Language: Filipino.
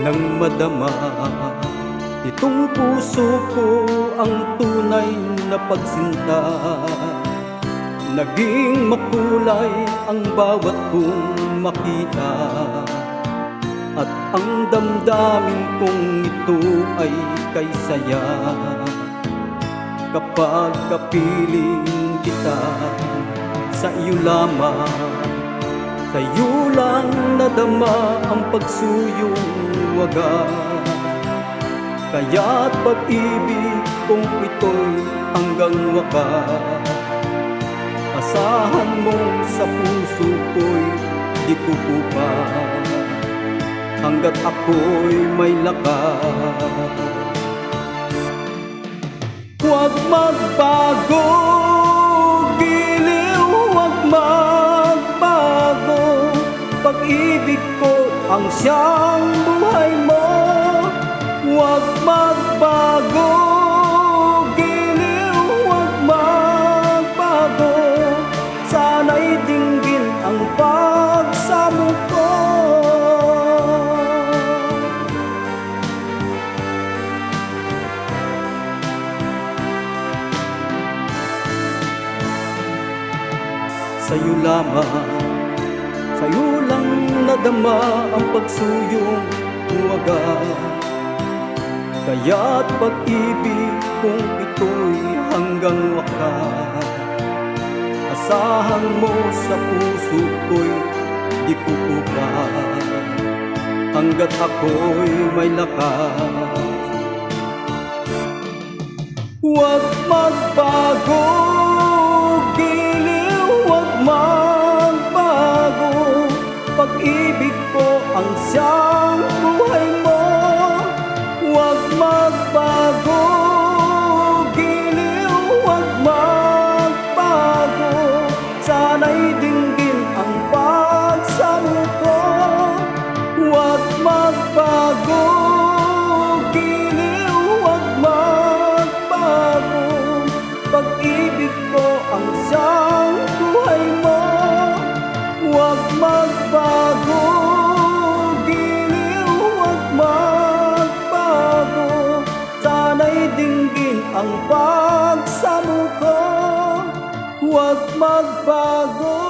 nang madama itong puso ko ang tunay na pagsinta. Naging makulay ang bawat kong makita, at ang damdamin kong ito ay kay saya. Kapag kapiling kita, sa iyo lamang, sa iyo lang nadama ang pagsuyong wagas. Kaya't pag-ibig kong ito'y hanggang wakas. Asahan mo sa puso ko'y di kukupas, hanggat ako'y may lakas. Huwag magbago, giliw, huwag magbago. Pag-ibig ko ang siyang buhay mo. Huwag magbago, giliw, huwag magbago. Sana'y dinggin ang pagsamo ko. Sa'yo lamang, sa'yo lang nadama ang pagsuyong wagas. Kaya't pag-ibig kong ito'y hanggang wakas. Asahan mo sa puso ko'y di kukupas, hanggat ako'y may lakas. Huwag magbago, giliw, huwag magbago. Pag-ibig ko ang siyang buhay mo. Huwag magbago, giliw, huwag magbago. Sana'y dinggin ang pagsamo ko. Huwag magbago, giliw, huwag magbago. Pag-ibig ko ang siyang buhay mo. Huwag magbago, giliw, huwag magbago. Sana'y dinggin ang pagsamo ko. Huwag magbago.